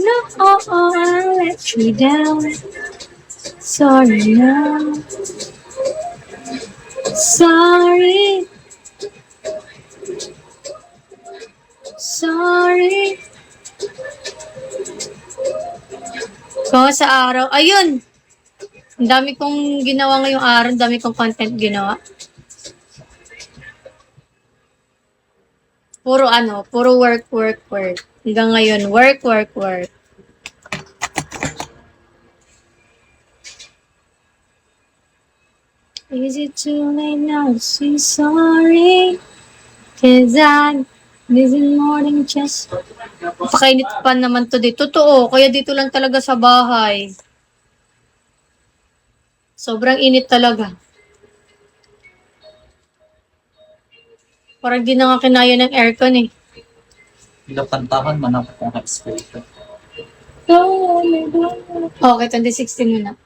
No, I let you down. Sorry now. Sorry. Sorry. So, sa araw, ayun. Ang dami kong ginawa ngayong araw. Ang dami kong content ginawa. Puro work. Hanggang ngayon, work. Is it too late now to say sorry? 'Cause I'm missing more than just... Napakainit pa naman to dito. Totoo, kaya dito lang talaga sa bahay. Sobrang init talaga. Parang di na nga kinaya ng aircon eh. Pinakantahan man ako kung ka-expect. Okay, 2016 muna.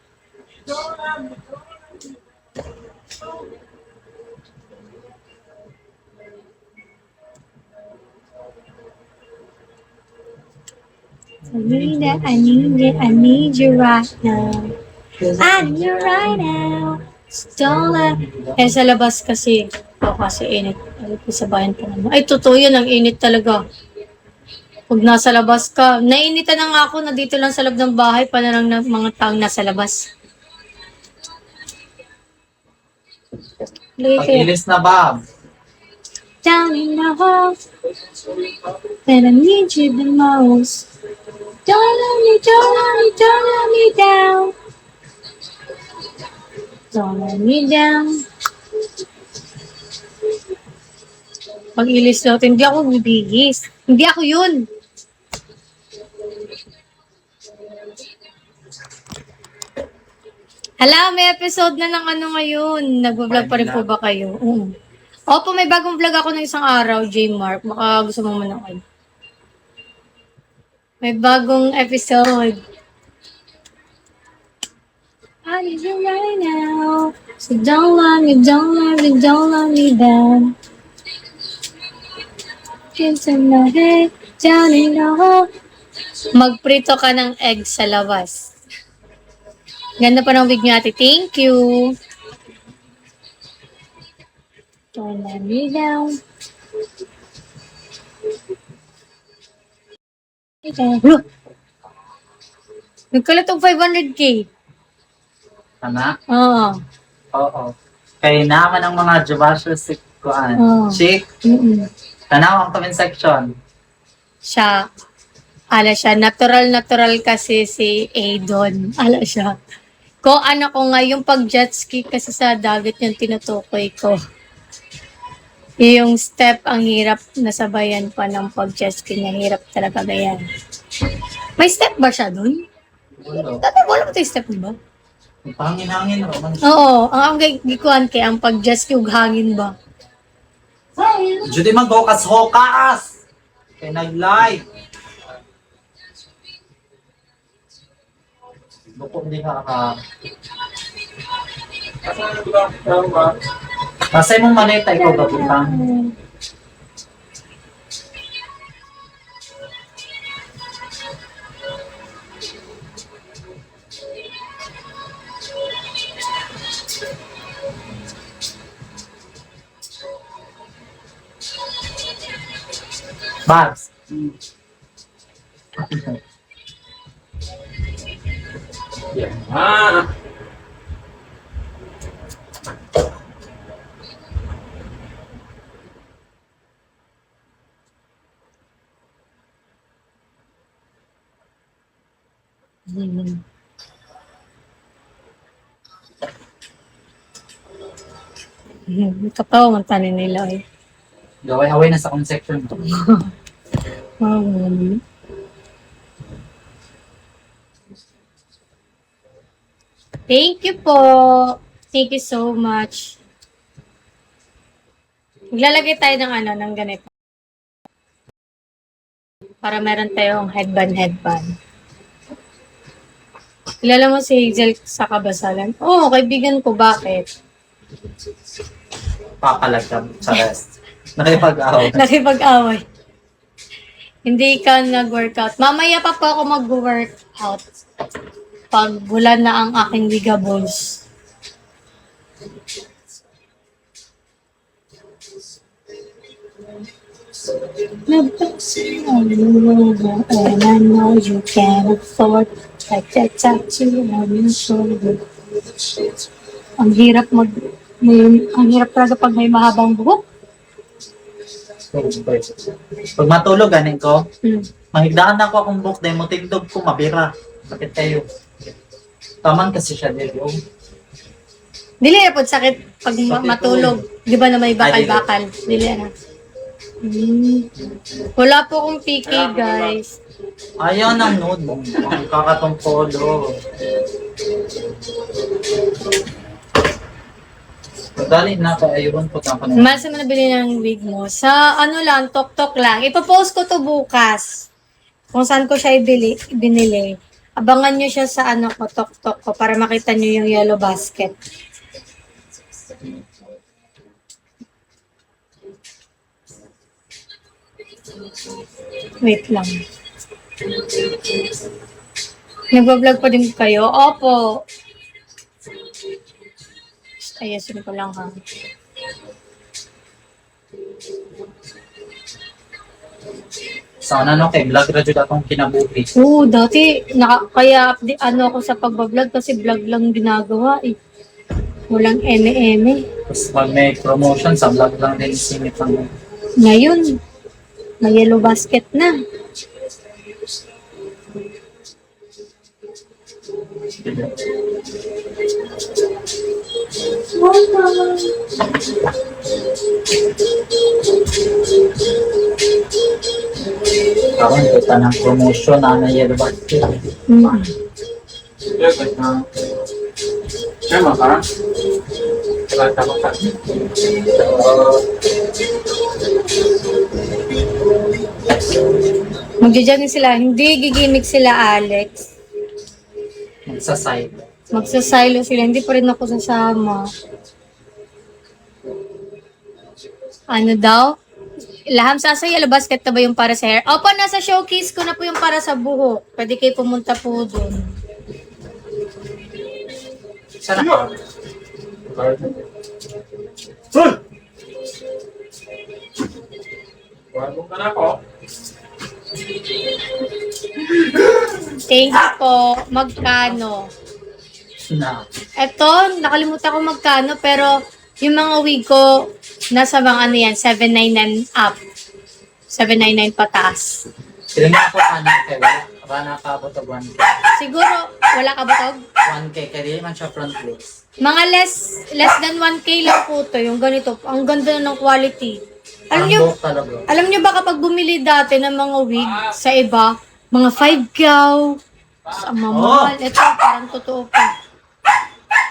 I need you right now. I need you right now. Don't let... sa labas kasi. Kasi init. Sa bayan pa naman. Ay, totoo yun. Ang init talaga. Pag nasa labas ka. Nainitan na nga ako na dito lang sa loob ng bahay pa na lang ng mga taong nasa labas. Pag-ilis na, Bob. Down in the hole. Then I need you the most. Don't let me down. Don't let me down. Pag-ilis natin, hindi ako bibigis. Hindi ako yun. Hala, may episode na ng ano ngayon. Nag-vlog pa rin po ba kayo? Opo, may bagong vlog ako ng isang araw, J-Mark. Baka gusto mo manood. May bagong episode. I need you right now. So don't let me down. Into my head, down in the hole. Magprito ka ng egg sa labas. Ganda pa ng wig niya, ate. Thank you. Don't let me down. Look! Nagkalat og 500k. Ana? Oo. Oo. Kaya naman ang mga Jabasho kuan. Chick. Tanaw ang comment section. Siya. Natural kasi si Aidon. Siya. Ko ko nga, yung pag-jet ski kasi sa dagat yung tinutukoy ko. Yung step, ang hirap nasabayan pa ng pag-jet ski niya. Hirap talaga ganyan. May step ba siya dun? Dati wala mo tayo step, di ba? Pangin-hangin naman. Oo. Ang gikuhan kay ang pag-jet ski ug hangin ba? Judy maghokas-hokas! Kaya nag-live. Buko hindi ka Kasi mong maleta ikaw gabutang. Babs. Yeah. Katawa man tanin nila eh. Gaway-away na sa comment section. Thank you po. Thank you so much. Maglalagay tayo ng ganito. Para meron tayong headband. Kilala mo si Hazel sa Kabasalan? Oo, kaibigan ko. Bakit? Papalagam sa rest. Nakipag-away. Nakipag-away. Hindi ka nag-workout. Mamaya pa po ako mag-workout. Pag bulan na ang aking ligables. And I know you can afford like that tattoo on your shoulder. Ang hirap talaga pag may mahabang buhok. Pag matulog, ganin ko, Hmm. mahigdaan na ako akong book dahil mo tindog ko, mabira. Sakit kayo. Taman kasi siya dito. Dili na po sakit pag matulog. Di ba na may bakal-bakal? Dili na. Wala po akong PK, guys. Ayaw ng nude. Ang kakatong polo. Dali na ka, ayun po ka na. Mas mo nabili ng wig mo. Sa ano lang, tok-tok lang. Ipopost ko to bukas. Kung saan ko siya binili. Abangan nyo siya sa ano ko, tok-tok ko, para makita nyo yung yellow basket. Wait lang. Nagbablog pa din kayo? Opo. Ayusin ko lang ha. Sana no, kay vlog na dyan akong kinabuhi. Oo, dati, kaya ano ako sa pagbablog kasi vlog lang ginagawa eh. Walang eme-eme. Tapos pag may promotion, sa vlog lang din singit lang. Ngayon, may yellow basket na. Karon kita ng promotion na yellow basket. Mm. Tama ka? Tama ka. Magja-jogging sila. Hindi gigimik sila, Alex. Magsaside. Magsasilo sila. Hindi pa rin ako sasama. Ano daw? Laham sa yellow basket na ba yung para sa hair? Opo, nasa showcase ko na po yung para sa buhok. Pwede kayo pumunta po doon. Sana ka? Wala ka na ako. Thank you po. Magkano? Na. Eto, nakalimutan ko magkano, pero yung mga wig ko, nasa mga ano yan, 799 up. 799 pataas. Ilan nga ako kay wala ka abot og 1K. Siguro, wala ka butog? 1K, kaya di man siya front face. Mga less than 1K lang po to, yung ganito. Ang ganda ng quality. Alam nyo, Ang buhok talaga. alam nyo ba kapag bumili dati ng mga wig sa iba, mga 5 kyaw, sa mamahal. Ito, parang totoo pa.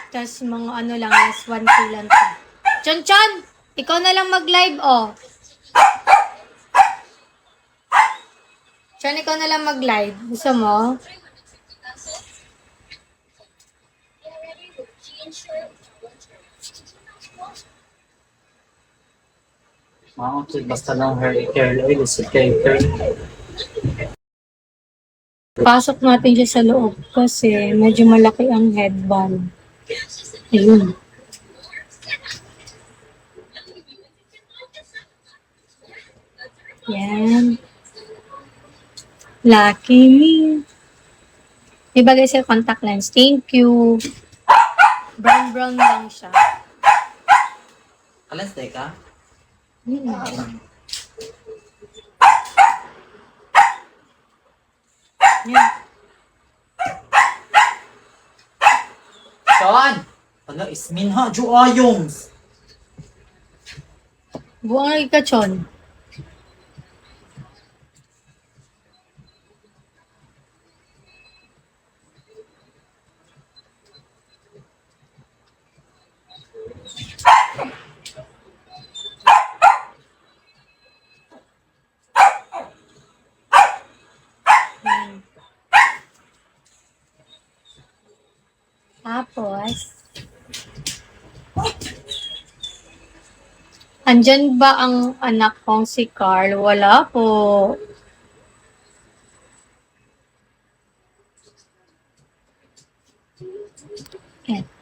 Tapos mga ano lang, less 1K lang to. Chon, ikaw na lang mag-live, oh. Chon, ikaw na lang mag-live. Gusto mo? Mga basta lang hair care oil, is care. Pasok natin siya sa loob kasi medyo malaki ang headband. Ayun. Yan. Lucky me. Ibagay sa contact lens. Thank you. Brown lang siya. Alas day ka? Yan. Sean! Ano, ismin ha, Jo Ayongs! Buwang lagi ka, Chon. Yan. Tapos, andyan ba ang anak kong si Carl? Wala po.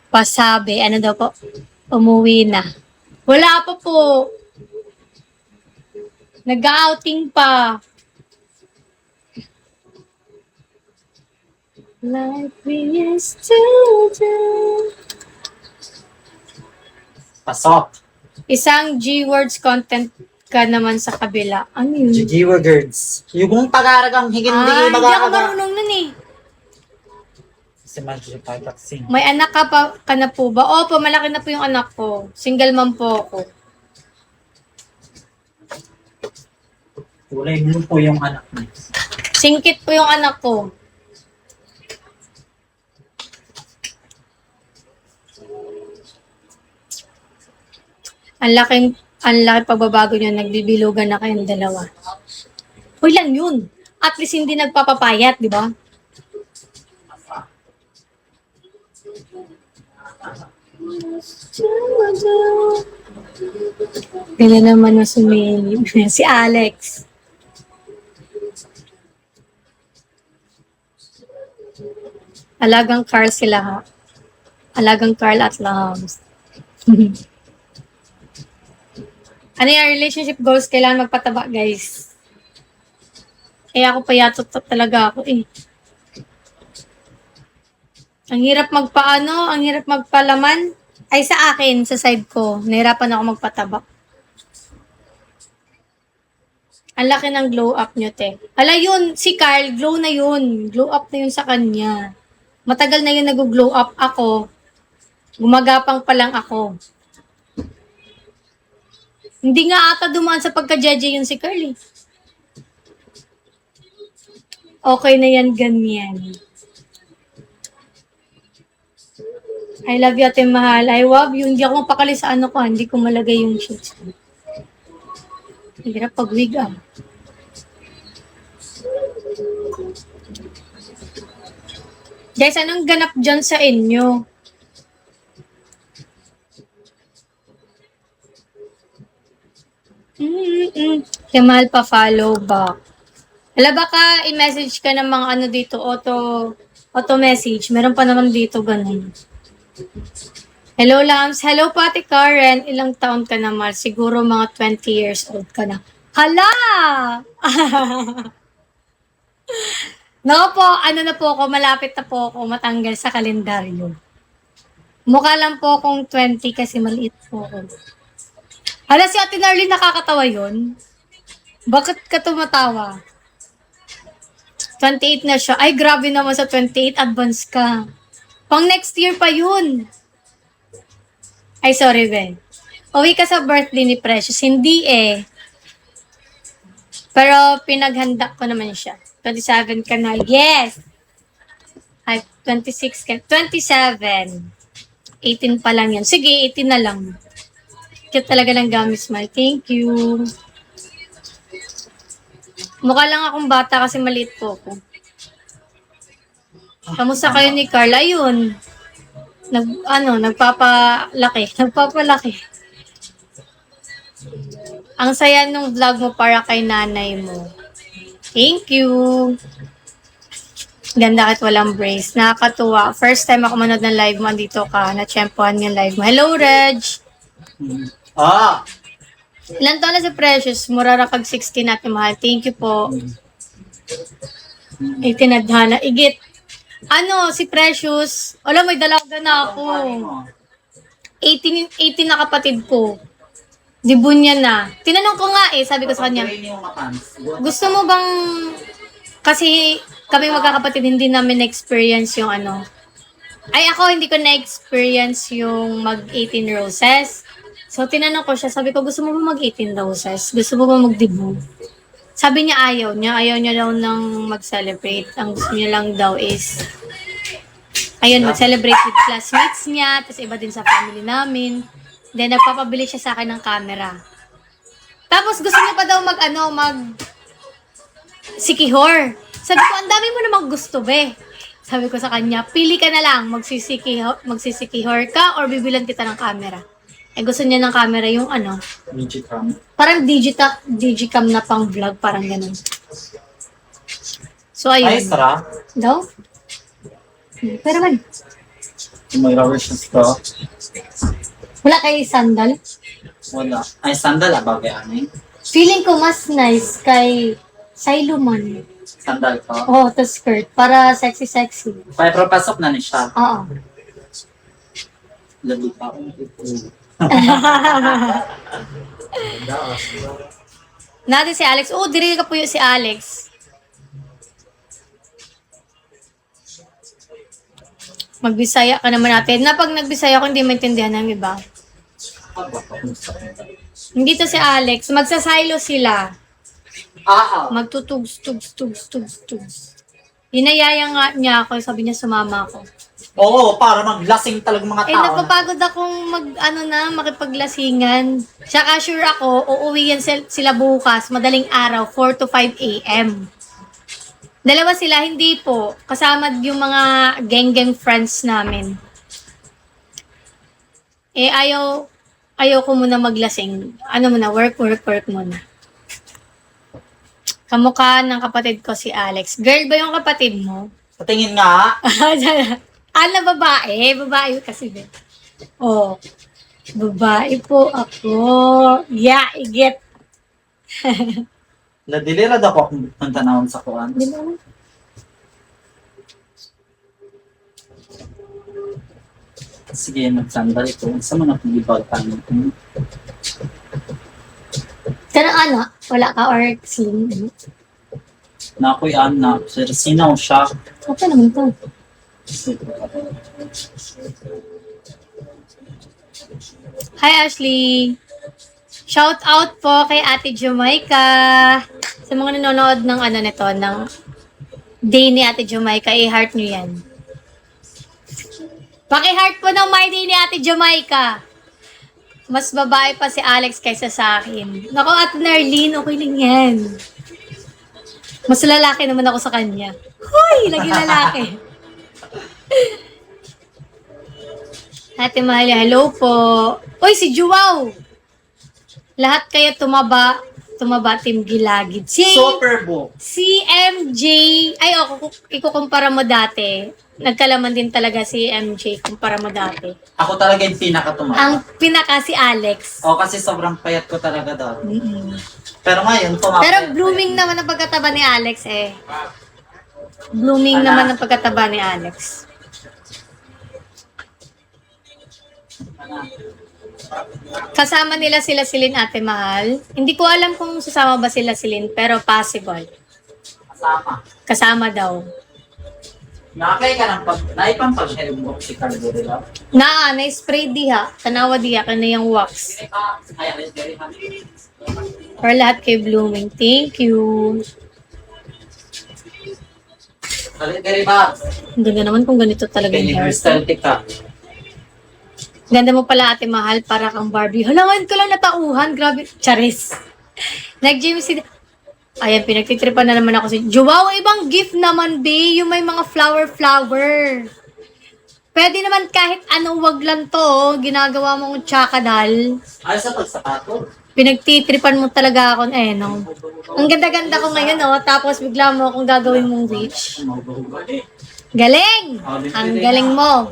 Pasabi, ano daw po? Umuwi na. Wala pa po. Nag-outing pa. Like we used to do. Pasok. Isang G-words content ka naman sa kabila. Ano yun? Jijiwa girls. Yung pag-aaragang hindi Hindi ako mag-aaragang. marunong nun eh. Si Marjorie Pataxing. May anak ka na po ba? Opo, malaki na po yung anak ko. Single mom po ako. Kulay blue po yung anak niya. Singkit po yung anak ko. Ang laki pagbabago nyo, nagbibilugan na kayong dalawa. Uy lang yun. At least hindi nagpapapayat, di ba? Ganyan naman na sumilip. Si Alex. Alagang Carl sila ha. Alagang Carl at Lams. Ano yung relationship goals? Kailangan magpataba, guys. Ako payatot talaga ako eh. Ang hirap magpaano, ang hirap magpalaman. Ay sa akin, sa side ko, nahirapan ako magpataba. Ang laki ng glow up nyo, te. Hala yun, si Carl, glow na yun. Glow up na yun sa kanya. Matagal na yun nag-glow up ako. Gumagapang pa lang ako. Hindi nga ata dumaan sa pagka-judge yun si Carl eh. Okay na yan, ganyan. I love you, ate mahal. I love you. Hindi ako mapakali sa ano ko. Hindi ko malagay yung shades. Hirap pag-wig ah. Guys, anong ganap dyan sa inyo? Kaya mahal pa follow back. Ala baka i-message ka ng mga ano dito, auto message. Meron pa naman dito ganun. Hello, Lams. Hello, Pati Karen. Ilang taon ka na, Mal? Siguro mga 20 years old ka na. Hala! No po, ano na po ako, malapit na po ako matanggal sa kalendaryo. Mukha lang po akong 20 kasi maliit po ako. Hala, si Ate Narlene nakakatawa yun. Bakit ka tumatawa? 28 na siya. Ay, grabe naman sa 28, advance ka. Pang next year pa yun. Ay, sorry, Ben. Uwi ka sa birthday ni Precious. Hindi eh. Pero pinaghanda ko naman siya. 27 ka na. Yes! Ay, 26 ka. 27. 18 pa lang yan. Sige, 18 na lang. Cute talaga ng gamit, Smile. Thank you. Mukha lang akong bata kasi maliit po ako. Kamusta kayo ni Carl? Ayun. Nagpapalaki. Nagpapalaki. Ang saya nung vlog mo para kay nanay mo. Thank you. Ganda at walang brace. Nakakatuwa. First time ako manood ng live mo. Andito ka. Na-champuan yung live mo. Hello, Reg. Ah! Ilan taon na si Precious? Murarakag 16 natin mahal. Thank you po. Itinadhana. Igit. Ano, si Precious, alam, may dalaga na ako. 18 na kapatid ko. Dibunya na. Tinanong ko nga sabi ko sa kanya, gusto mo bang, kasi kami magkakapatid, hindi namin na-experience yung ano. Ay, ako, hindi ko na-experience yung mag-18 roses. So, tinanong ko siya, sabi ko, gusto mo ba mag-18 roses? Gusto mo ba mag-debut? Sabi niya ayaw niya daw nang mag-celebrate. Ang gusto niya lang daw is, ayun, mag-celebrate with classmates niya, tapos iba din sa family namin. Then, nagpapabili siya sa akin ng camera. Tapos, gusto niya pa daw sikihor. Sabi ko, ang dami mo namang gusto, be. Sabi ko sa kanya, pili ka na lang, magsisikihor ka or bibilan kita ng camera. Gusto niya ng camera yung Digicam. parang digicam na pang vlog, parang ganun. So, ayun. Ay, Sara. Daw? Pero man. May rubber shoes ko. Wala kayo sandal? Wala. Ay, sandal bagay ano eh. Feeling ko mas nice kay Sailuman. Sandal ko. Oh, to skirt. Para sexy-sexy. Pero pasok na ni siya. Oo. Labi pa ako. Natin si Alex. Oh, diri ka po yung si Alex. Magbisaya ka naman natin. Na pag nagbisaya ko, hindi maintindihan ng iba. Hindi to si Alex. Magsasilo sila. Magtutugs. Hinayaya nga niya ako. Sabi niya, sumama ako. Oo, para maglasing talagang mga tao. Napapagod akong makipaglasingan. Tsaka sure ako, uuwi yan sila bukas, madaling araw, 4 to 5 a.m. Dalawa sila, hindi po. Kasama yung mga gang friends namin. Ayaw ko muna maglasing. Ano muna, work muna. Kamukha ng kapatid ko si Alex. Girl ba yung kapatid mo? Patingin nga. Babae. Babae kasi din. Oh. Babae po ako. Yeah, I get. Ladilirad ako kung tanawon sa kuwan. Di ba? Sige, magsandal ito. Sa mga pag-ibag tayo. Pero ano, wala ka or slim? Na ako'y anak. Sinaw siya. Okay naman to. Hi Ashley! Shout out po kay Ate Jamaica. Sa mga nanonood ng ng day ni Ate Jamaica, i-heart nyo yan. Paki-heart po ng my day ni Ate Jamaica. Mas babae pa si Alex kaysa sa akin. Naku, Ate Narlene, okay lang yan. Mas lalaki naman ako sa kanya. Hoy, lagi lalaki. Ate Mahalia, hello po. Uy, si Juwaw. Lahat kayo tumaba Team Gilagid. Super book. Si MJ, ikukumpara mo dati. Nagkalaman din talaga si MJ kumpara mo dati. Ako talaga yung pinaka-tumaba. Ang pinaka si Alex. Kasi sobrang payat ko talaga dati. Mm-mm. Pero ngayon, tumaba. Pero blooming naman ang pagkataba ni Alex eh. Blooming naman ang pagkataba ni Alex. Kasama nila sila Silin, Ate Mahal. Hindi ko alam kung sasama ba sila Silin, pero possible. Kasama daw. Nakakay ka ng naipang-pag-share mo si Carlo de la. Na-spray diha. Tanawa diha ka na yung wax. For lahat kay blooming. Thank you. Very bad. Ang ganda naman kung ganito talaga yung hair. Ganda mo pala, Ate Mahal, para kang Barbie. Halangan ko lang natauhan. Grabe. Charis. Nag-gym si... Ayan, pinagtitripan na naman ako si... Wow, ibang gift naman, be. Yung may mga flower. Pwede naman kahit ano, wag lang to. Ginagawa mong tsakadal. Ay, sa pagsapato. Pinagtitripan mo talaga ako, no? Ang ganda-ganda ko ngayon, tapos bigla mo akong gagawin mong witch. Galing! Ang galing mo.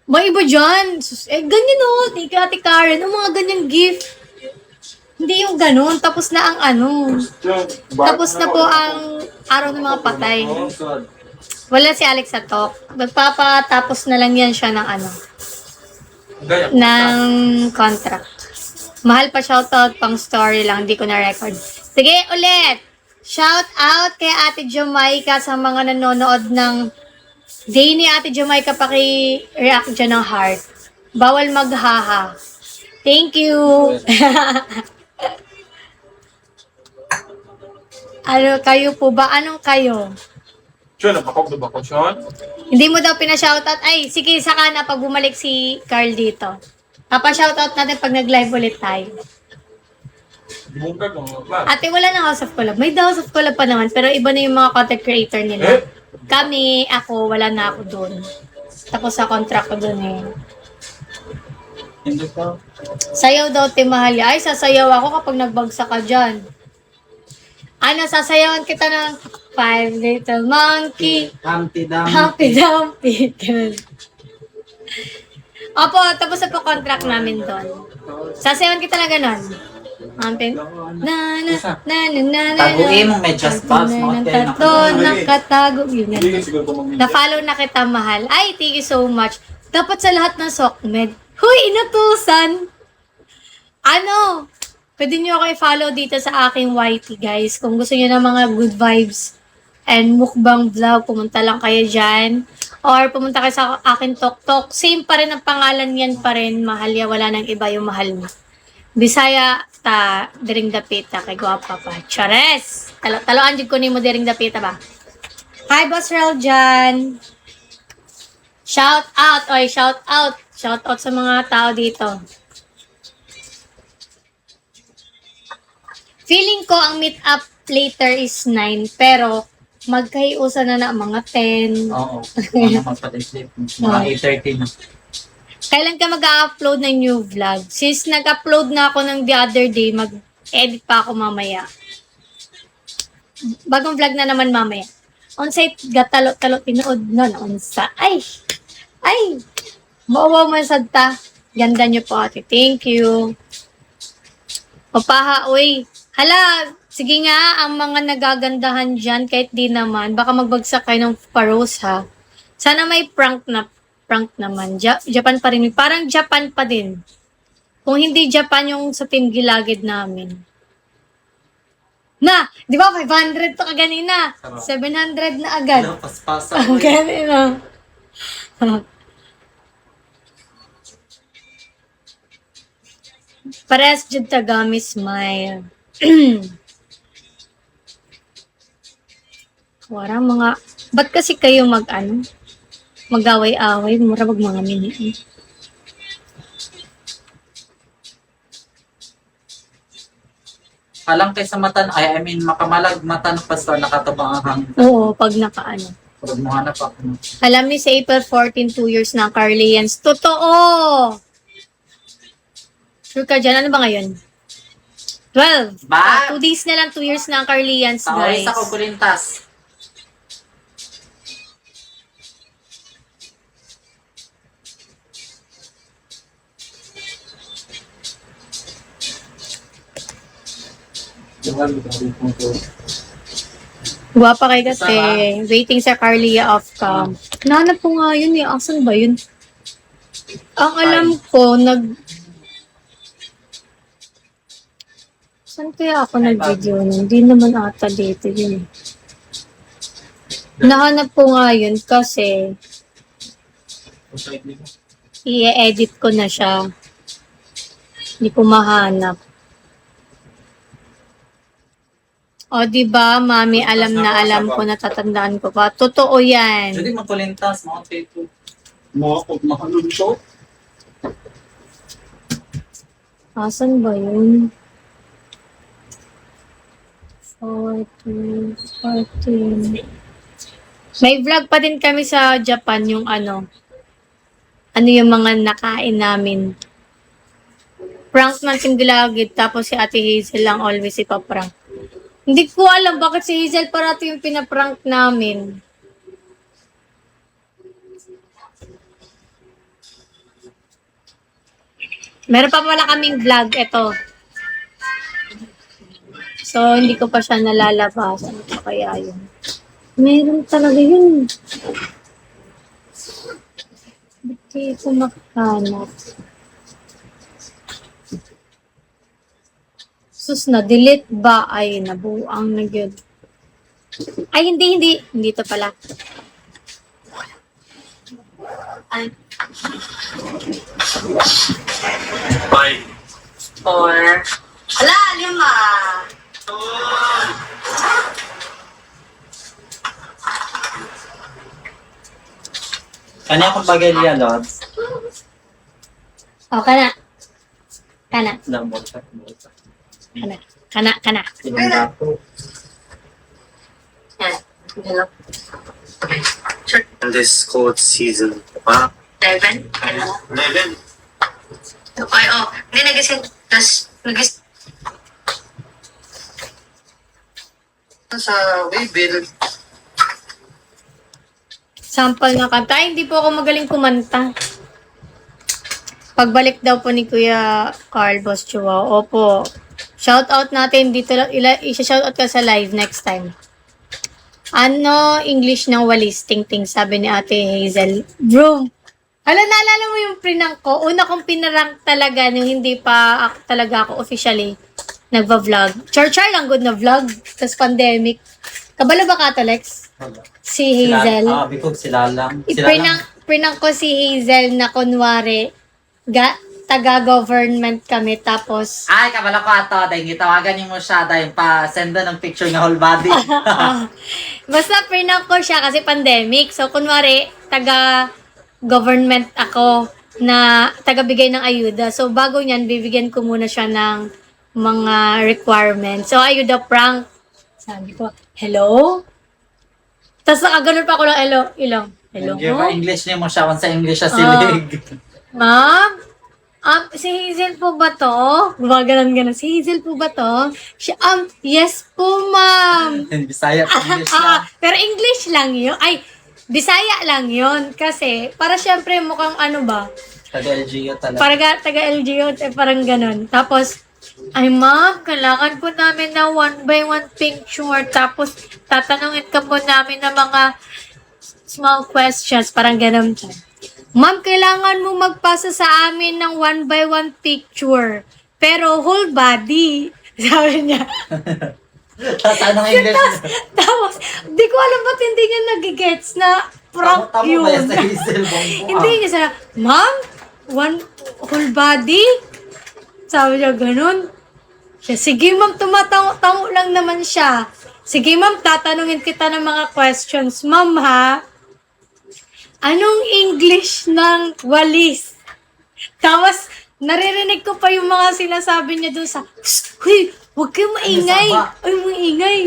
May iba dyan. Ganyan thank you, Ate Karen. Ang mga ganyang gift. Hindi yung ganun. Tapos na ang Tapos na po ang araw ng mga patay. Wala si Alex sa talk. Magpapatapos na lang yan siya ng ng contract. Mahal pa shoutout, pang story lang. Hindi ko na-record. Sige, ulit. Shout out kay Ate Jamaica sa mga nanonood ng day ni Ate Jamaica. Paki-react dyan ng heart. Bawal maghaha. Thank you. Kayo po ba? Anong kayo? Siya, napakog na ba ko siya? Hindi mo daw pina-shoutout. Ay, sige, saka na pag bumalik si Carl dito. Papa-shoutout natin pag nag-live ulit tayo. Bungkag ng mga class. Ate, wala na House of Collab. May House of Collab pa naman, pero iba na yung mga content creator nila. Kami, wala na ako doon. Tapos sa contract ko doon eh. Hindi ko. Sayaw daw, Te Mahalia. Ay, sasayaw ako kapag nagbagsak ka dyan. Ano, sasayawan kita ng Five Little Monkey, Humpty Dumpty. Humpty Dumpty. Ganun. Opo, tapos na po contract namin doon. Sasayawan kita na ganon. Humpty, na na na na na na. Taguin mo, may just box mo. Ng tatlo, nakatago. Yun na. Hindi siguro kung mamili. Na-follow na kita, mahal. Ay, thank you so much. Dapat sa lahat ng Sokmed. Huy, inutusan! Ano? Pwede nyo ako i-follow dito sa aking YT, guys. Kung gusto nyo ng mga good vibes and mukbang vlog, pumunta lang kayo dyan. Or pumunta kayo sa aking TokTok. Same pa rin ang pangalan yan pa rin. Mahal ya, wala nang iba yung mahal mo. Bisaya ta, diring dapita, kay guwapa pa. Chares! Taloan dyan ko ni mo diring dapita ba? Hi, Boss Rel dyan. Shout out, oy, shout out. Shout out sa mga tao dito. Feeling ko ang meet up later is 9, pero magkahiusa na na mga 10. Oo. Ano magpa-deadlift. Mga 8:30 na. Kailan ka mag-upload ng new vlog? Since nag-upload na ako ng the other day, mag-edit pa ako mamaya. Bagong vlog na naman mamaya. On-site, gatalo-talo, tinood nun. On-site. Ay! Maawa mo sa ta. Ganda nyo po, ate. Thank you. Papaha, uy. Hala, sige nga, ang mga nagagandahan dyan, kahit di naman, baka magbagsak kayo ng paros, ha? Sana may prank naman. Japan pa rin. Parang Japan pa din. Kung hindi Japan yung sa Team Gilagid namin. Na, di ba 500 to kaganina? 700 na agad. Ano, paspasa. Ang ganina. Parehas dyan tagami smile. Warang mga, ba't kasi kayo mag-away-away, mura wag mga mini. Alang kay sa matan, I mean, makamalag matan pa sa nakatabang ang hangin. Oo, pag nakaano. Pag mo hanap ako. Alam ni sa April 14, 2 years na ang Carlians. Totoo! Sure ka dyan? Ano ba ngayon? 12. Ba? 2 days na lang, 2 years na ang Carlians, Tawari guys. sa kukulintas. Guwapa kay kasi. Waiting sa Carlia off cam. Nahanap ko nga yun eh. Asan ba yun? Ang alam ko, Saan kaya ako nag-video nun? Hindi naman ata dito yun. Nahanap ko nga yun kasi i-edit ko na siya. Hindi ko mahanap. O, diba, mami, alam na alam ko, natatandaan ko pa. Totoo yan. Hindi makulintas, mga tito. Mahalun siya. Asan ba yun? 14. May vlog pa din kami sa Japan, yung ano yung mga nakain namin. Prank ng Singgilagid, tapos si Ate Hazel lang always ipaprank. Hindi ko alam bakit si Hazel parati yung pinaprank namin. Meron pa pala kaming vlog, ito. So, hindi ko pa siya nalalabasan. Ito kaya yun. Meron talaga yun. Hindi ko makahanap. Sus, na-delete ba? Ay, nabuang na yun. Ay, hindi. Hindi to pala. Ay. 5. 4. Ala, 5. Kanya akong bagay niya, Lods. O, kana. Kana. Lambot. Kana. And this code season. Wow. 11? 11. Ay, hindi nagising. Tapos, sa Waybill. Sample na kanta. Ay, hindi po ako magaling kumanta. Pagbalik daw po ni Kuya Carl Boss Chua. Opo. Shoutout natin dito. Isa-shoutout ka sa live next time. Ano English ng walis? Ting-ting, sabi ni Ate Hazel. Bro, naalala mo yung prank ko? Una kong pinarank talaga nung hindi pa ako officially nagva-vlog. Char-char lang good na vlog. Tapos pandemic. Kabalo ba ka, Lex? Si Hazel. Bikog sila lang. Prank ko si Hazel na kunwari taga-government kami tapos Ay, kabala ko ato. Dahil gitawagan niyo mo siya. Dahil pa-send ng picture ng whole body. basta prank ko siya kasi pandemic. So, kunwari, taga-government ako na taga-bigay ng ayuda. So, bago niyan, bibigyan ko muna siya ng mga requirements. So, ayuda prank. Sabi ko, hello? Tapos nakaganon pa ako ng hello. Hello? Yung English niyo mo siya. Kung sa English siya Ah. silig. Ma'am? Si Hazel po ba to? Gumaganon. Si Hazel po ba to? Siya, yes po, ma'am. Bisaya English na. Pero English lang yun. Ay, Bisaya lang yun. Kasi, para syempre mukhang ano ba? Taga-LGU talaga. Para taga-LGU, parang ganon. Tapos, ay ma'am, kailangan po namin na 1 by 1 picture. Tapos, tatanungin ka po namin ng mga small questions. Parang ganon siya. Ma'am, kailangan mo magpasa sa amin ng 1 by 1 picture. Pero whole body. Sabi niya. Tapos anong English? Tapos, di ko alam ba't hindi niya nagigets na prank Tamo yun. ba yan sa Hazel Bongo? Hindi niya sa, ma'am, whole body? Sabi niya, ganun. Siya, sige ma'am, tumatango lang naman siya. Sige ma'am, tatanungin kita ng mga questions. Ma'am ha, anong English ng walis? Tapos, naririnig ko pa yung mga sinasabi niya doon sa, huy, huwag kayong maingay. Ay, maingay.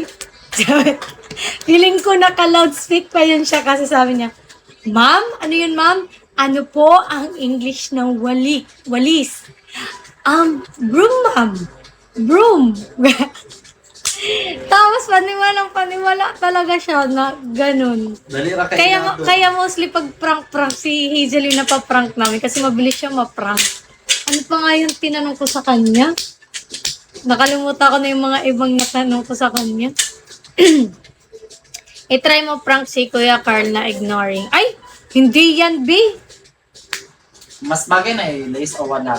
Feeling ko naka-loudspeak pa yun siya kasi sabi niya, ma'am, ano yun ma'am? Ano po ang English ng walis? Broom ma'am. Broom. Tapos paniwala talaga siya na ganun. Dalira kayo Kaya mostly pag prank si Hazel yung napaprank namin kasi mabilis siya maprank. Ano pa nga yung tinanong ko sa kanya? Nakalimutan ko na yung mga ibang natanong ko sa kanya. I-try mo prank si Kuya Carl na ignoring. Ay! Hindi yan, B! Mas bagay na lace o wala.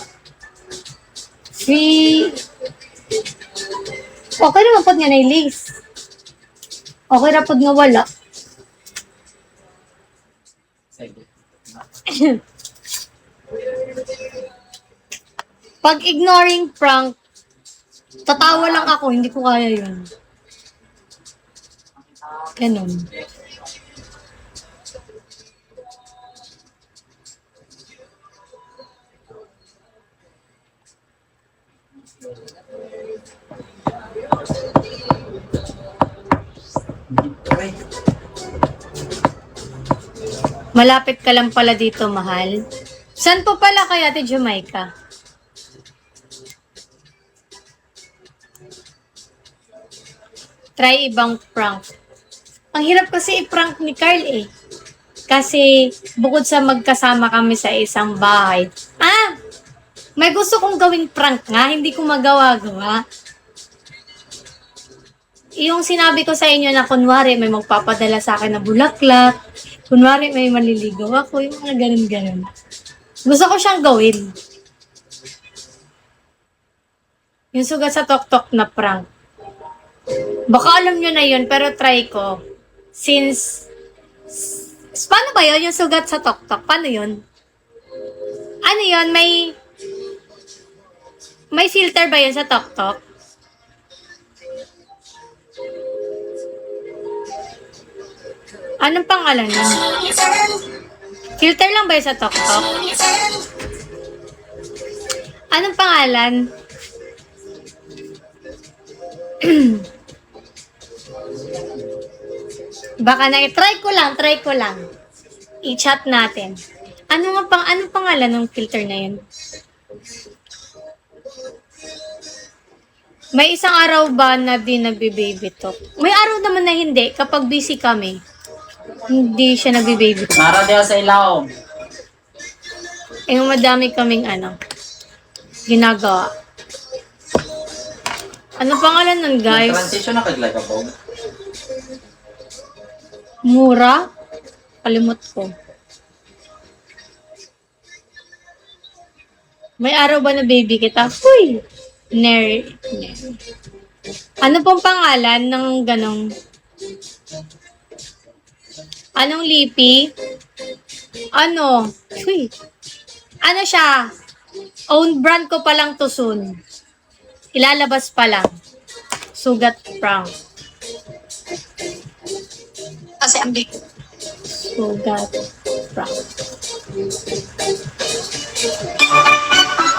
Okay naman po nga na i-lace. Okay na po nga wala. Sige. Pag ignoring prank, tatawa lang ako, hindi ko kaya yun. Ganun. Malapit ka lang pala dito, mahal. Saan po pala kay Ate Jamaica? Try ibang prank. Ang hirap kasi i-prank ni Carl eh. Kasi bukod sa magkasama kami sa isang bahay. May gusto kong gawing prank nga, hindi ko magawa-gawa. Yung sinabi ko sa inyo na kunwari may magpapadala sa akin na bulaklak, kunwari may maliligaw ako, yung mga ganun-ganun. Gusto ko siyang gawin. Yung sugat sa tok-tok na prank. Baka alam nyo na yun, pero try ko. Paano ba yun? Yung sugat sa tok-tok? Paano yun? Ano yun? May filter ba yun sa tok-tok? Anong pangalan yun? Filter lang ba yun sa tok-tok? Anong pangalan? Baka try ko lang. I-chat natin. Anong pangalan ng filter na yun? May isang araw ba na di nagbe-baby talk? May araw naman na hindi. Kapag busy kami, hindi siya nagbe-baby talk. Nara diya sa ilaw. Eh, madami kaming ginagawa. Ano pangalan nun, guys? Transition na kaglaga po. Mura? Kalimot ko. May araw ba na baby kita? Uy! Ner. Ano pong pangalan ng ganong? Anong lipi? Ano? Uy! Ano siya? Own brand ko palang to soon. Ilalabas pa lang. Sugat prank. Kasi ang big. Sugat prank.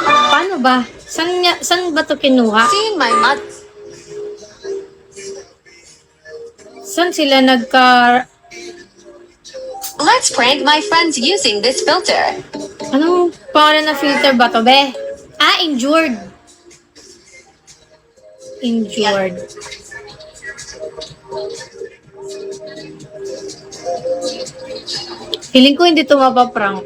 Paano ba? Saan ba to kinuha? Seeing my mother. Saan sila nagka... Let's prank my friends using this filter. Anong pangalan na filter ba to, be? Ah, injured. Injured. Feeling ko hindi to mapaprank.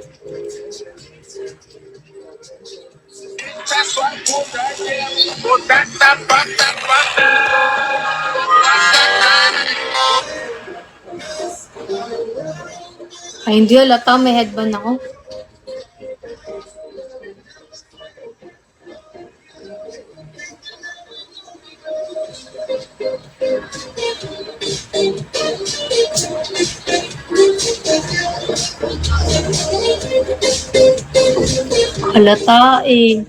Ay, hindi halata. May headband ako. Halata eh.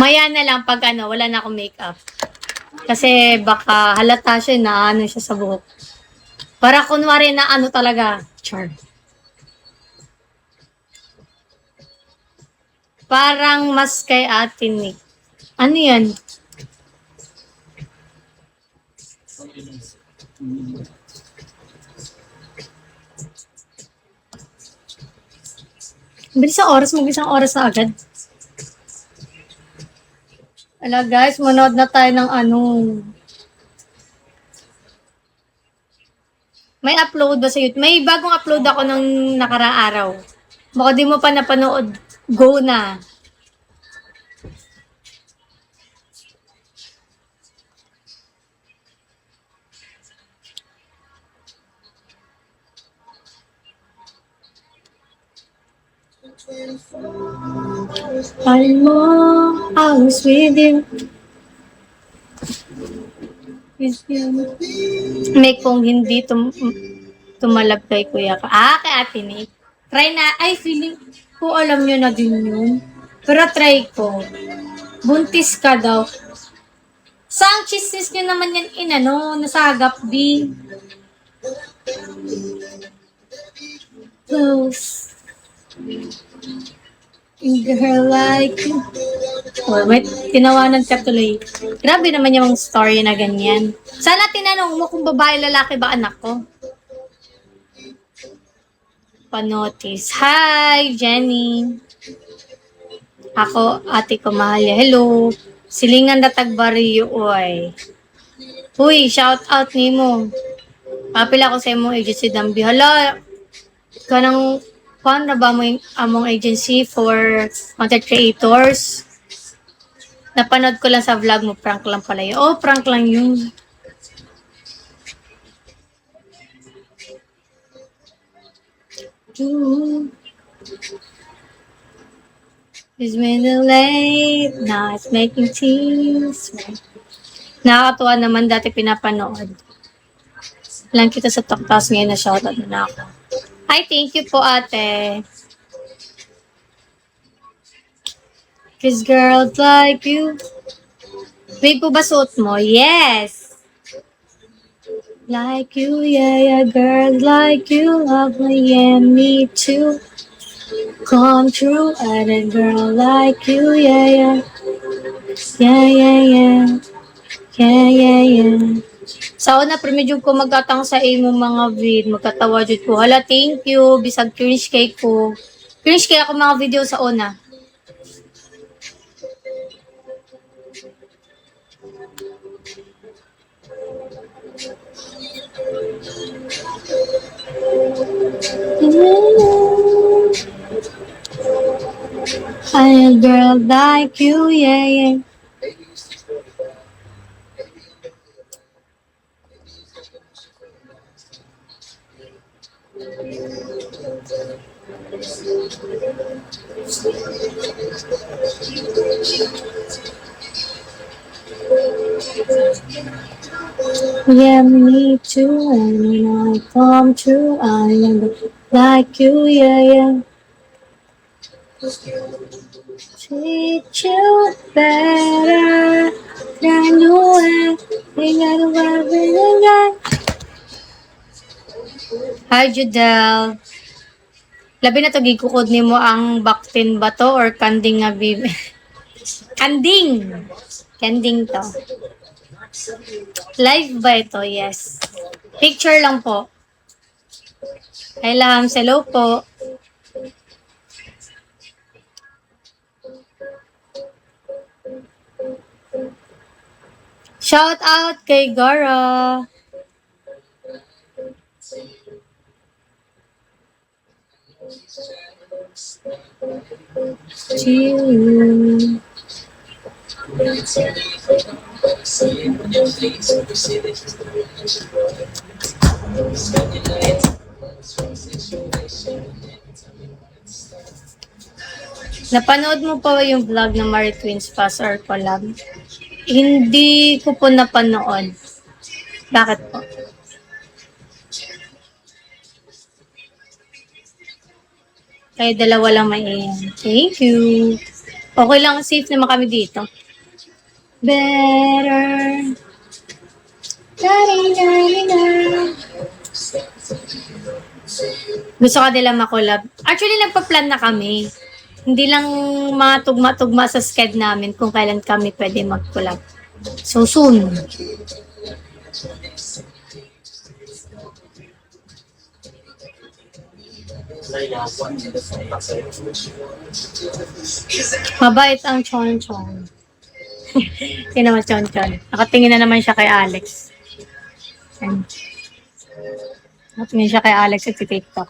Maya na lang pag wala na akong makeup. Kasi baka halata siya na siya sa buhok. Para kunwari na talaga. Char. Parang mas kay atin ni. Ano yan? Bilis ang oras, mag-isang oras na agad. Ala guys, manood na tayo ng May upload ba sa YouTube? May bagong upload ako ng nakaraang araw. Baka di mo pa napanood. Go na. Alam mo, I was with you. May kung hindi tumalab kay kuya ka. Kay ate ni. Try na. Ay, feeling ko alam nyo na din yun. Pero try ko. Buntis ka daw. Saan chismis nyo naman yan nasagap, B? Close. Girl like you. Oh, may tinawanan ka tuloy. Grabe naman yung story na ganyan. Sana tinanong mo kung babae, lalaki ba anak ko. Panotis. Hi, Jenny. Ako, ate ko mahal. Hello. Silingan na tagbariyo, oy. Uy, shout out ni mo. Papila ko sa imong agency Dambi. Hala, kanang paano ba mo among agency for content creators? Napanood ko lang sa vlog mo, prank lang pala yun. Oh, prank lang yun. It's been late, now it's making tears. Nakakatuwa naman, dati pinapanood. Lang kita sa TikTok, ngayon na shoutout na ako. Hi, thank you po, ate. Cause girls like you. Wait po ba suot mo? Yes. Like you, yeah, girls like you. Love me and me too. come true. And a girl like you, yeah, yeah. Yeah, yeah, yeah. Yeah, yeah, yeah. Sa una, medyo ko magatang sa imo mga vid, magkatawa jud ko. Hala, thank you. Bisag cringe kay ko. Cringe kay ako mga video sa una. I'm a girl like you, yeah, yeah. Yeah, me too, and when I come true, I am like you, yeah, yeah. Treat you better than you ever. Hi, Judel. Labi na to, gigukod ni mo ang baktin ba to or kanding nga bib? Kanding! Kanding to. Live ba ito? Yes. Picture lang po. Hi, Lams. Hello po. Shout out kay Gara. Chill. Napanood mo pa yung vlog ng Marie Twins Pass or collab? Hindi ko po napanood. Bakit po? Kaya dalawa lang may iyan. Thank you. Okay lang, safe naman kami dito. Better. Gusto ka nila makolab. Actually, nagpa-plan na kami. Hindi lang mga tugma-tugma sa sked namin kung kailan kami pwede mag-collab. So, soon. Mabait ang Chon-Chon. Hindi naman Chon-Chon. Nakatingin na naman siya kay Alex. Ayan. Nakatingin siya kay Alex sa TikTok.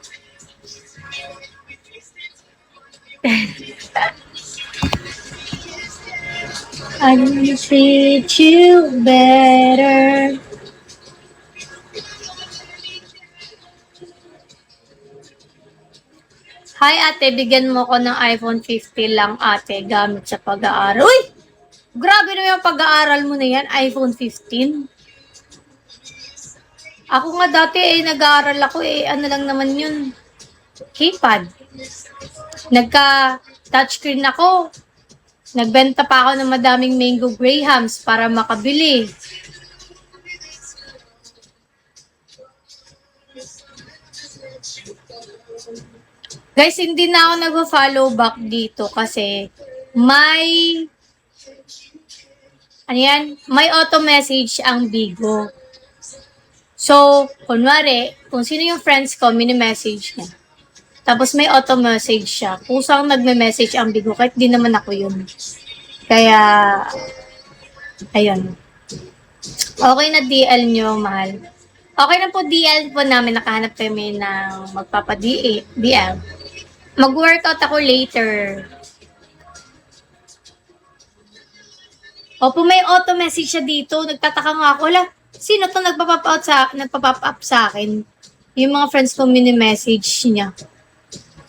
I will treat you better. Hi ate, bigyan mo ko ng iPhone 50 lang ate, gamit sa pag-aaral. Uy! Grabe naman yung pag-aaral mo na yan, iPhone 15. Ako nga dati nag-aaral ako ano lang naman yun. Keypad. Nagka-touchscreen ako. Nagbenta pa ako ng madaming Mango Grahams para makabili. Guys, hindi na ako nag-follow back dito kasi may auto message ang Bigo. So, kunwari, kung sino yung friends ko, mini-message niya. Tapos may auto message siya. Kusang nagme-message ang Bigo kahit di naman ako yun. Kaya, ayun. Okay na DL nyo, mahal. Okay na po DL po namin. Nakahanap kami ng magpapa-DL. Mag-workout ako later. Opo, may auto message siya dito. Nagtataka nga ako, sino to nagpa-pop up sa akin? Yung mga friends ko mini-message niya.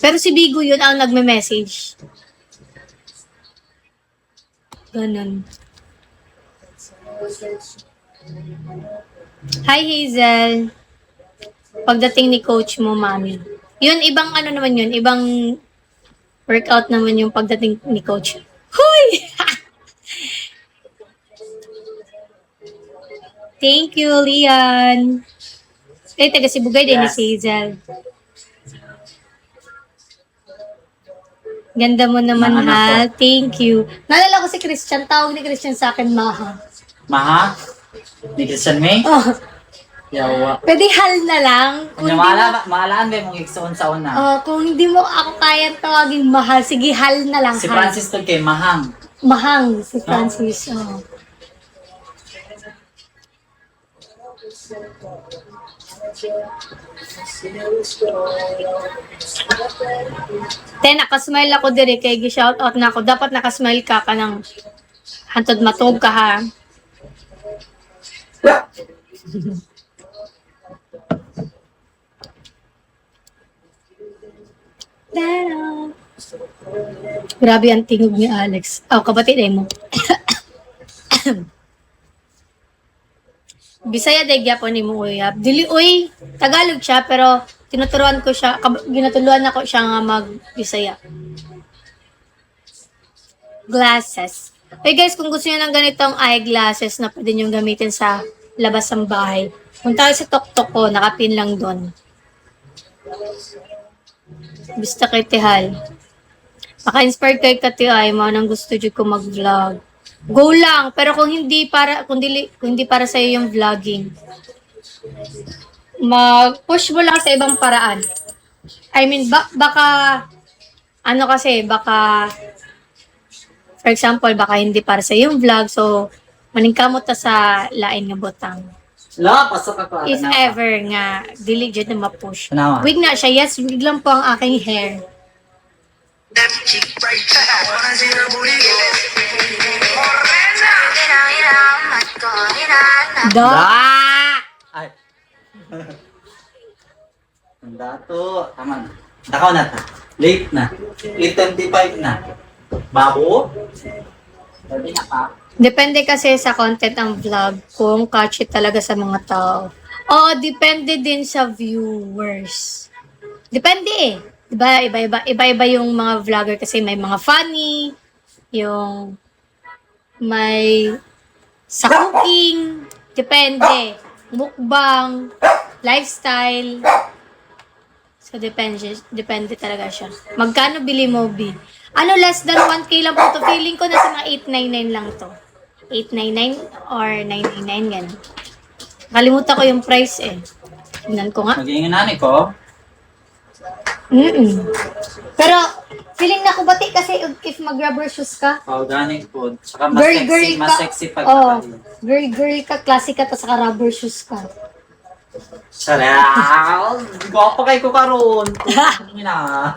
Pero si Bigo yun ang nagme-message. Ganun. Hi Hazel. Pagdating ni coach mo, mami. Yun, ibang naman yun. Ibang workout naman yung pagdating ni coach. Huy! Thank you, Lian. Taga Sibugay din ni si Hazel. Ganda mo naman, Ng anak ha? Thank you. Naalala ko si Christian. Tawag ni Christian sa akin, Maha. Maha? Ni Christian May? Oh, Yawa. pwede hal na lang. Kung maalaan ba mong iksoon sa una? Kung hindi mo ako kayang tawagin mahal, sige, hal na lang. Si hal. Francis to kay Mahang. Mahang, si Francis. Oh. Nakasmile ako dire kay gi-shoutout na ako. Dapat nakasmile ka ng hantod matog ka, ha? Grabe ang tingog ni Alex. Kabati din mo. Bisaya day gyapon ni mo uyab. Dili uy, Tagalog siya pero tinuturuan ko siya, ginatuluan ako siya nga mag-Bisaya. Glasses. Okay guys, kung gusto niyo ng ganitong eyeglasses na pwede niyo gamitin sa labas ng bahay, punta kayo sa TokTok ko, nakapin lang doon. Basta kay Tihal. Maka-inspired kay Katiay, nang gusto dyan ko mag-vlog. Go lang, pero kung hindi para sa iyo yung vlogging, mag-push mo lang sa ibang paraan. I mean, baka for example, baka hindi para sa iyo yung vlog, so maningkamot ta sa lain nga butang. Pasok ako. If ever nga, dili dyan na ma-push. Tanawa. Wig na siya, yes, wig lang po ang aking hair. Ay. Ang dato. Tama na. Takaw na ta. Late na. 8:25 na. Babo? Sabi na pa. Depende kasi sa content ng vlog kung catchy talaga sa mga tao. Oo, depende din sa viewers. Depende eh. Diba, iba-iba yung mga vlogger kasi may mga funny, yung may sa cooking, depende. Mukbang, lifestyle. So, depende talaga siya. Magkano bili mo, B? Less than 1K lang po to. Feeling ko nasa mga 899 lang to. 899 or 999, ganun. Kalimutan ko yung price eh. Tingnan ko nga. Magiging nanay ko. Pero, feeling na ko bati kasi if mag-rubber shoes ka, Organic food. Saka mas sexy pag girl ka, classic ka, tapos saka rubber shoes ka. Sarap! Gwapo kay ko karon. Hindi na.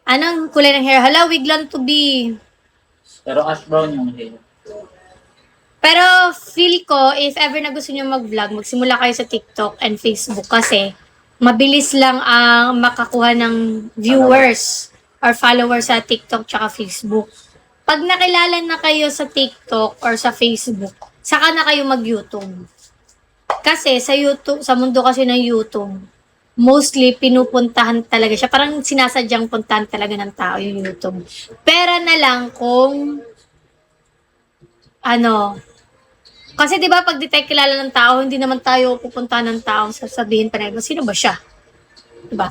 Anong kulay ng hair? Hala, wig lang to be. Pero ash brown yung hair. Pero feel ko, if ever na gusto nyo mag-vlog, magsimula kayo sa TikTok and Facebook kasi mabilis lang ang makakuha ng viewers or followers sa TikTok tsaka Facebook. Pag nakilala na kayo sa TikTok or sa Facebook, saka na kayo mag-YouTube. Kasi sa YouTube, sa mundo kasi ng YouTube, mostly pinupuntahan talaga siya. Parang sinasadyang puntahan talaga ng tao yung YouTube. Pera na lang kung kasi 'di ba pag di tayo kilala ng tao, hindi naman tayo pupuntahan ng tao, sasabihin pa na, sino ba siya? 'Di ba?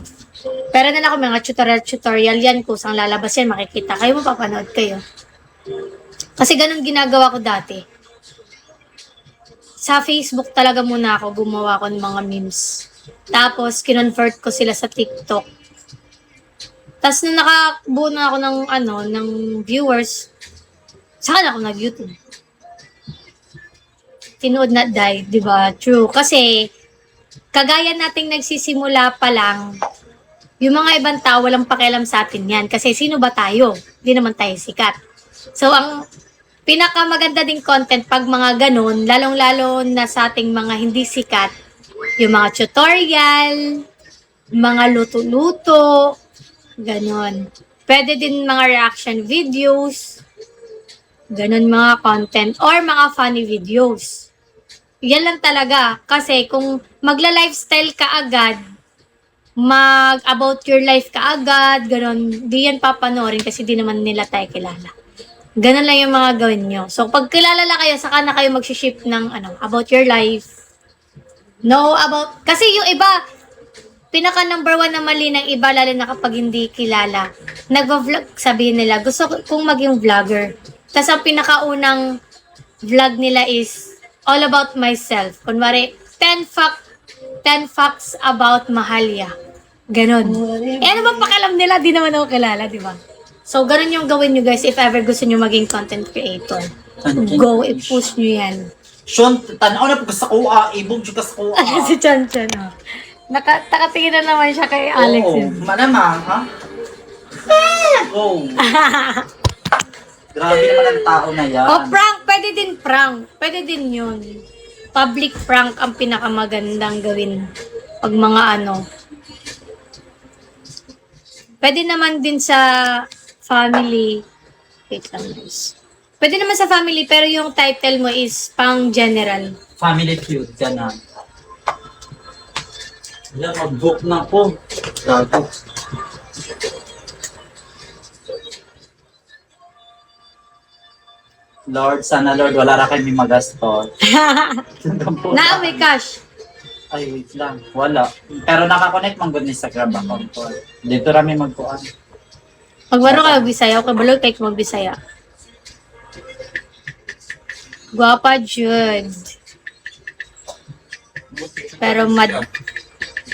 Pero na lang ako mga tutorial yan, kusang lalabas yan, makikita kayo, mapapanood kayo. Kasi ganun ginagawa ko dati. Sa Facebook talaga muna ako gumawa ko ng mga memes. Tapos kinonvert ko sila sa TikTok. Tapos nung nakabuo na ako ng viewers, saka na ako nag-YouTube. Tinood na die, di ba? True. Kasi, kagaya nating nagsisimula pa lang, yung mga ibang tao walang pakialam sa atin yan. Kasi sino ba tayo? Hindi naman tayo sikat. So, ang pinakamaganda ding content pag mga ganun, lalong-lalo na sa ating mga hindi sikat, yung mga tutorial, mga luto-luto, ganun. Pwede din mga reaction videos, ganun mga content, or mga funny videos. Yan lang talaga. Kasi kung magla-lifestyle ka agad, mag-about your life ka agad, ganun, di yan papanoorin kasi di naman nila tayo kilala. Ganun lang yung mga gawin nyo. So, pag kilala na kayo, saka na kayo mag-ship ng about your life. Kasi yung iba, pinaka number one na mali ng iba, lalo na kapag hindi kilala. Nagva-vlog, sabihin nila, gusto kong maging vlogger. Tapos ang pinakaunang vlog nila is all about myself. Kunwari, 10 facts about Mahalia. Ganon. Eh, ano bang pakialam nila? Di naman ako kilala, di ba? So, ganon yung gawin nyo guys if ever gusto nyo maging content creator. Go, i-push nyo yan. Sean, tanaw na po sa ko, ibog siya sa ko. Si Chan Chan, oh. Nakatingin na naman siya kay Alex. Oo, eh. malamang, ha? Go. Grabe naman ang tao na yan. Oh, prank! Pwede din prank. Pwede din yun. Public prank ang pinakamagandang gawin. Pag mga ano. Pwede naman din sa family. Wait lang guys. Pwede naman sa family, pero yung title mo is pang general. Family feud, gano'n. Yan, mag-book na po. Gago. Lord, sana Lord, wala ra kayo may magastos. Na, may cash. Ay, wait lang. Wala. Pero nakakonect man good ni sa Grab account ko. Dito rami magkuhan. Pag baro kayo Bisaya, okay, balog kayo mag-Bisaya. Guwapa, Jude. Pero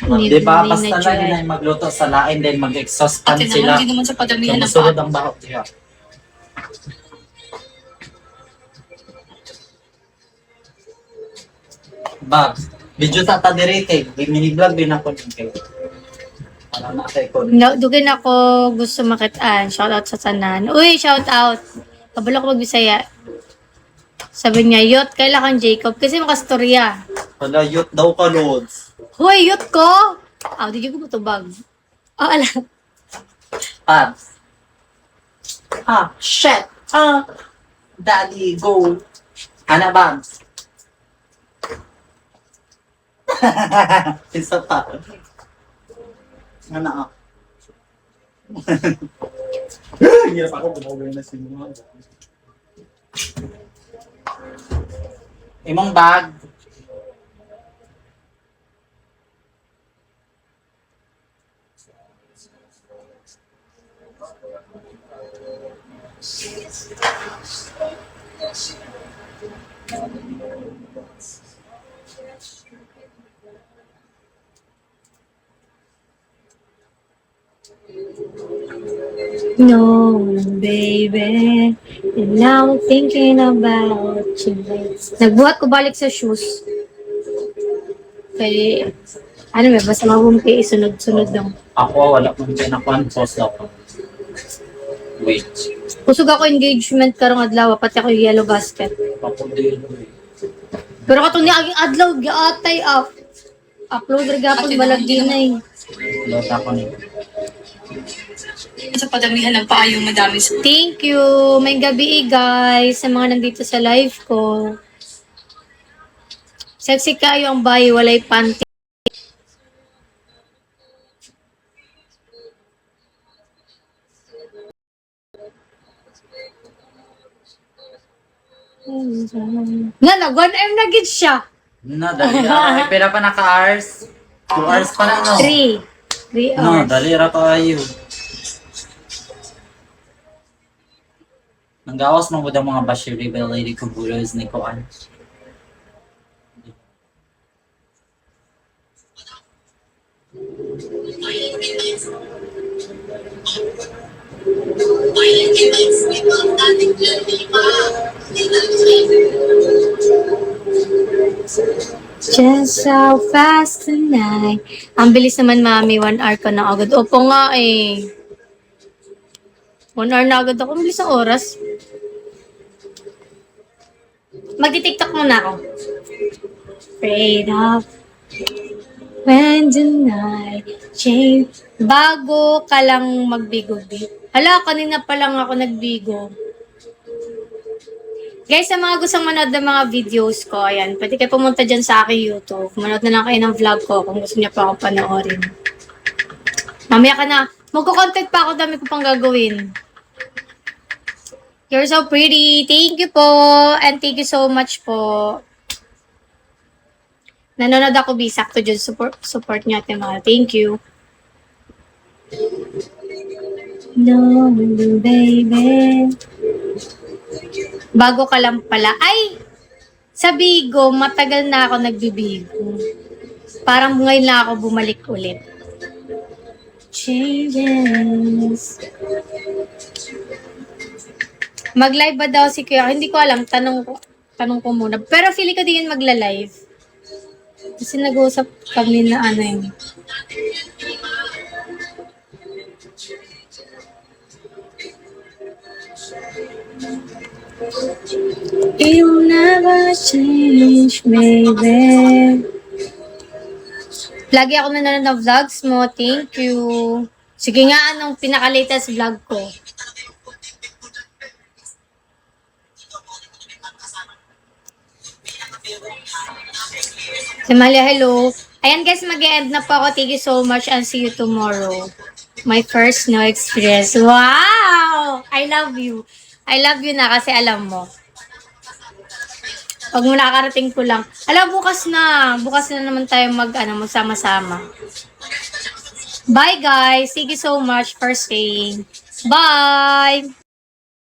Di ba, basta lang yun ay magluto sa lain, then mag-exhaust pan sila. Hindi naman sa padamihan ng Sumusunod ang bahok niya. Bab, video ta direte, mini-vlog din ako din kayo. Para na ko. No, dugin ako gusto makitaan. Shout out sa tanan. Uy, shout out. Kabalo ko mag-Bisaya. Sabi niya, Yot, kailangan Jacob. Kasi makastorya. Wala, youth daw ka, Lods. Hoy, Yot ko! Ah, di ko matubag. Oh, ala. Pabs. Shit. Daddy, go. Ana, Babs. Isa pa. Ano? Hirap ako, bumawin na sinuha. Imong bag. No, baby. And now I'm thinking about you. Nagbuhat ko balik sa shoes. Kaya, ano ba, basta mabumpi, isunod-sunod lang. Ako, wala kong pinakuan. Post ako. Wait. Kusog ako engagement karong adlaw, pati ako yung yellow basket. Ako din. Pero katong ni aging adlaw, giatay up. Upload rin gapon balag din eh. Lot ako ni. Sa padamihan ng paayong madami sa Thank you. May gabi guys sa mga nandito sa live ko. Sexy kayo ang bahay, walay panty. Nga, nag-1M na gid siya. Na, dali ra. Ay, pera pa naka-hours. 2 hours pa na, no? 3. 3 No, hours. dali ra kayo. Nanggawas mo ba mga Bashir Rebel Lady Kubulos ni Koan? Just how fast tonight. Ang bilis naman, mami. 1 hour ka na agad. Opo nga eh. 1 hour na agad ako. Ang bilis ang oras. Magti-tiktok muna ako. Afraid of when the night change. Bago ka lang magbigo-bigo. Hala, kanina pa lang ako nagbigo. Guys, sa mga gustong manood ng mga videos ko, ayan, pwede kayo pumunta dyan sa aking YouTube. Manood na lang kayo ng vlog ko kung gusto niyo pa akong panoorin. Mamaya ka na. Magko-content pa ako, dami ko pang gagawin. You're so pretty. Thank you po. And thank you so much po. Nanonood ako, B. Sakto dyan. Support niyo, Ate Mahal. Thank you. No, baby. Bago ka lang pala. Ay! Sa Bigo, matagal na ako nagbibigo. Parang ngayon na ako bumalik ulit. Changes. Mag-live ba daw si Kuya? Hindi ko alam. Tanong ko muna. Pero feeling ko din yun magla-live. Kasi nag-uusap kami na ano yun. You'll never change, baby. Lagi ako nanonood ng vlogs mo. Thank you. Sige nga, anong pinaka-latest vlog ko? Si Malia, hello. Ayan guys, mag-e-end na po ako. Thank you so much and see you tomorrow. My first snow experience. Wow! I love you. I love you na kasi alam mo. Pag mo nakakarating ko lang. Alam, bukas na. Bukas na naman tayo magsama-sama. Bye guys. Thank you so much for staying. Bye!